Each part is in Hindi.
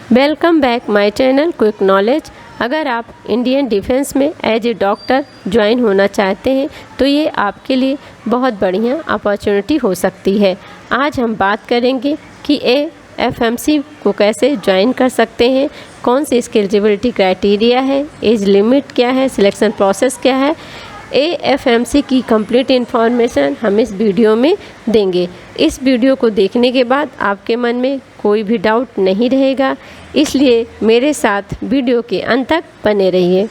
Welcome back my channel quick knowledge. अगर आप इंडियन डिफेंस में एज ए डॉक्टर ज्वाइन होना चाहते हैं तो ये आपके लिए बहुत बढ़िया अपॉर्चुनिटी हो सकती है। आज हम बात करेंगे कि AFMC को कैसे ज्वाइन कर सकते हैं, कौन सी इसकी एलिजिबिलिटी क्राइटेरिया है, एज लिमिट क्या है, सिलेक्शन प्रोसेस क्या है। AFMC की कंप्लीट इन्फॉर्मेशन हम इस वीडियो में देंगे। इस वीडियो को देखने के बाद आपके मन में कोई भी डाउट नहीं रहेगा, इसलिए मेरे साथ वीडियो के अंत तक बने रहिए।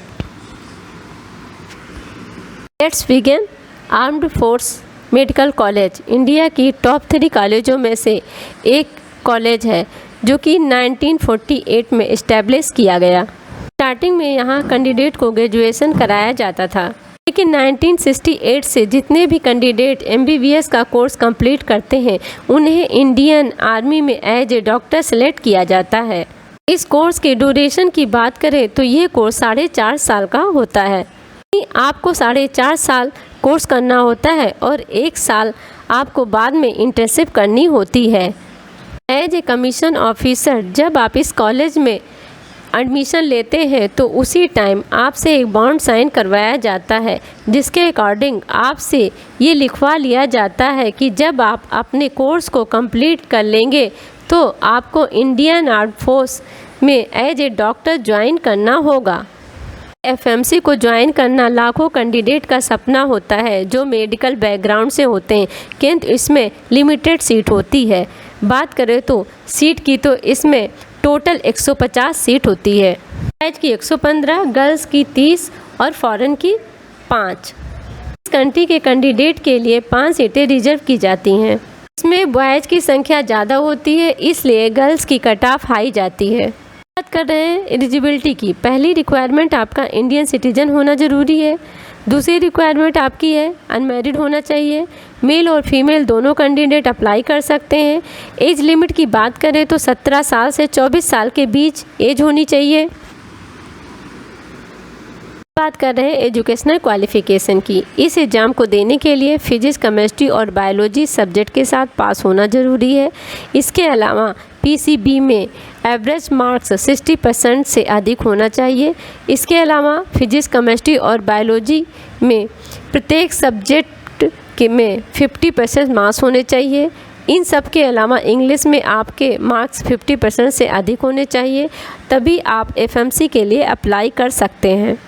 Let's begin. Armed force medical college India की टॉप 3 कॉलेजों में से एक कॉलेज है जो कि 1948 में इस्टेब्लिश किया गया। स्टार्टिंग में यहाँ कैंडिडेट को ग्रेजुएशन कराया जाता था, लेकिन 1968 से जितने भी कैंडिडेट MBBS का कोर्स कंप्लीट करते हैं उन्हें इंडियन आर्मी में एज ए डॉक्टर सेलेक्ट किया जाता है। इस कोर्स के ड्यूरेशन की बात करें तो ये कोर्स 4.5 साल का होता है। आपको 4.5 साल कोर्स करना होता है और 1 साल आपको बाद में इंटर्नशिप करनी होती है। एज ए कमीशन ऑफिसर जब आप इस कॉलेज में एडमिशन लेते हैं तो उसी टाइम आपसे एक बॉन्ड साइन करवाया जाता है, जिसके अकॉर्डिंग आपसे ये लिखवा लिया जाता है कि जब आप अपने कोर्स को कंप्लीट कर लेंगे तो आपको इंडियन आर्म्ड फोर्स में एज ए डॉक्टर ज्वाइन करना होगा। AFMC को ज्वाइन करना लाखों कैंडिडेट का सपना होता है जो मेडिकल बैकग्राउंड से होते हैं, किंतु इसमें लिमिटेड सीट होती है। बात करें तो सीट की तो इसमें टोटल 150 सीट होती है। बॉयज़ की 115, गर्ल्स की 30 और फॉरेन की 5। इस कंट्री के कैंडिडेट के लिए 5 सीटें रिजर्व की जाती हैं। इसमें बॉयज़ की संख्या ज़्यादा होती है, इसलिए गर्ल्स की कट ऑफ हाई जाती है। बात कर रहे हैं एलिजिबिलिटी की। पहली रिक्वायरमेंट आपका इंडियन सिटीजन होना ज़रूरी है। दूसरी रिक्वायरमेंट आपकी है अनमैरिड होना चाहिए। मेल और फीमेल दोनों कैंडिडेट अप्लाई कर सकते हैं। एज लिमिट की बात करें तो 17 साल से 24 साल के बीच एज होनी चाहिए। बात कर रहे हैं एजुकेशनल क्वालिफिकेशन की। इस एग्ज़ाम को देने के लिए फिजिक्स, केमिस्ट्री और बायोलॉजी सब्जेक्ट के साथ पास होना ज़रूरी है। इसके अलावा PCB में एवरेज मार्क्स 60% से अधिक होना चाहिए। इसके अलावा फिजिक्स, केमिस्ट्री और बायोलॉजी में प्रत्येक सब्जेक्ट के में 50% मार्क्स होने चाहिए। इन सब के अलावा इंग्लिश में आपके मार्क्स 50% से अधिक होने चाहिए, तभी आप AFMC के लिए अप्लाई कर सकते हैं।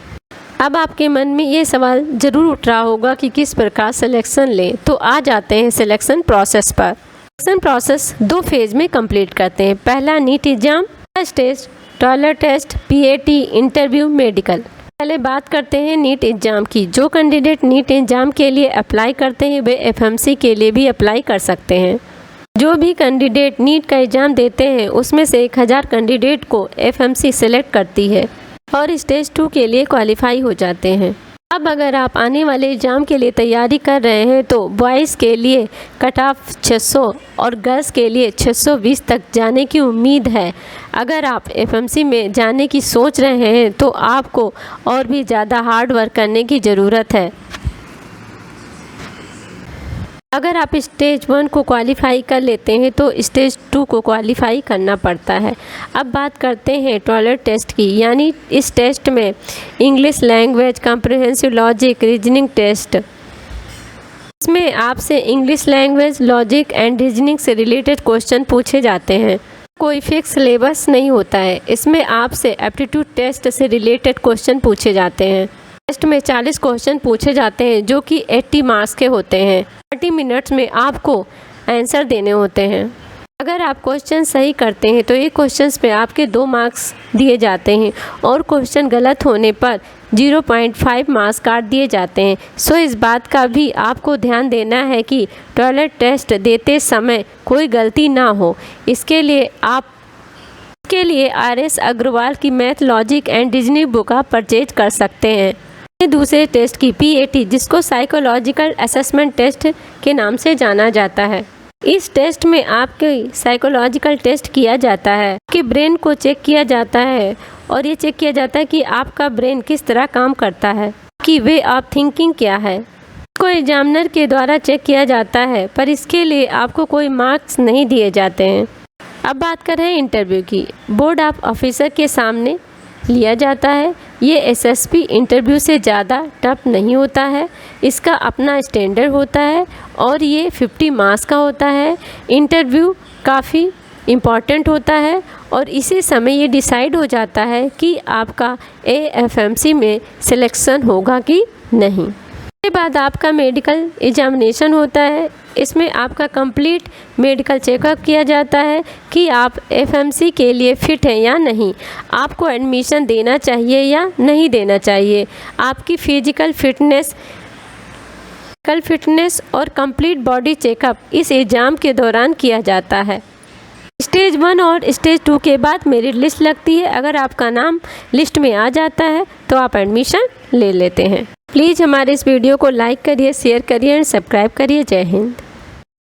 अब आपके मन में ये सवाल ज़रूर उठ रहा होगा कि किस प्रकार सिलेक्शन लें, तो आ जाते हैं सिलेक्शन प्रोसेस पर। सिलेक्शन प्रोसेस 2 फेज़ में कंप्लीट करते हैं। पहला NEET exam, first test, toilet test, PAT, interview, medical. पहले बात करते हैं नीट एग्ज़ाम की। जो कैंडिडेट नीट एग्ज़ाम के लिए अप्लाई करते हैं वे AFMC के लिए भी अप्लाई कर सकते हैं। जो भी कैंडिडेट नीट का एग्ज़ाम देते हैं उसमें से 1000 कैंडिडेट को AFMC सेलेक्ट करती है और स्टेज 2 के लिए क्वालिफाई हो जाते हैं। अब अगर आप आने वाले एग्ज़ाम के लिए तैयारी कर रहे हैं तो बॉयज़ के लिए कट ऑफ 600 और गर्ल्स के लिए 620 तक जाने की उम्मीद है। अगर आप AFMC में जाने की सोच रहे हैं तो आपको और भी ज़्यादा हार्ड वर्क करने की ज़रूरत है। अगर आप स्टेज 1 को क्वालिफाई कर लेते हैं तो स्टेज 2 को क्वालिफाई करना पड़ता है। अब बात करते हैं टॉयलेट टेस्ट की, यानी इस टेस्ट में English language, comprehensive logic, reasoning test. इसमें आपसे English language, logic and reasoning से रिलेटेड क्वेश्चन पूछे जाते हैं। कोई फिक्स सिलेबस नहीं होता है। इसमें आपसे एप्टीट्यूड टेस्ट से रिलेटेड क्वेश्चन पूछे जाते हैं। टेस्ट में 40 क्वेश्चन पूछे जाते हैं जो कि 80 मार्क्स के होते हैं। 30 मिनट्स में आपको आंसर देने होते हैं। अगर आप क्वेश्चन सही करते हैं तो एक क्वेश्चन पे आपके 2 मार्क्स दिए जाते हैं और क्वेश्चन गलत होने पर 0.5 मार्क्स काट दिए जाते हैं। सो इस बात का भी आपको ध्यान देना है कि टॉयलेट टेस्ट देते समय कोई गलती ना हो। इसके लिए RS अग्रवाल की math, logic and reasoning book आप परचेज कर सकते हैं। दूसरे टेस्ट की PAT, जिसको साइकोलॉजिकल असेसमेंट टेस्ट के नाम से जाना जाता है। इस टेस्ट में आपके साइकोलॉजिकल टेस्ट किया जाता है, कि ब्रेन को चेक किया जाता है और ये चेक किया जाता है कि आपका ब्रेन किस तरह काम करता है, कि वे ऑफ थिंकिंग क्या है। को एग्जामिनर के द्वारा चेक किया जाता है, पर इसके लिए आपको कोई मार्क्स नहीं दिए जाते हैं। अब बात कर रहे हैं इंटरव्यू की। बोर्ड ऑफ ऑफिसर के सामने लिया जाता है। ये एसएसपी इंटरव्यू से ज़्यादा टफ नहीं होता है। इसका अपना स्टैंडर्ड होता है और ये 50 मार्क्स का होता है। इंटरव्यू काफ़ी इम्पॉर्टेंट होता है और इसी समय ये डिसाइड हो जाता है कि आपका एएफएमसी में सिलेक्शन होगा कि नहीं। इसके बाद आपका मेडिकल एग्जामिनेशन होता है। इसमें आपका कंप्लीट मेडिकल चेकअप किया जाता है कि आप एफएमसी के लिए फ़िट हैं या नहीं, आपको एडमिशन देना चाहिए या नहीं देना चाहिए। आपकी फिजिकल फिटनेस और कंप्लीट बॉडी चेकअप इस एग्ज़ाम के दौरान किया जाता है। स्टेज 1 और स्टेज 2 के बाद मेरिट लिस्ट लगती है। अगर आपका नाम लिस्ट में आ जाता है तो आप एडमिशन ले लेते हैं। प्लीज़ हमारे इस वीडियो को लाइक करिए, शेयर करिए एंड सब्सक्राइब करिए। जय हिंद।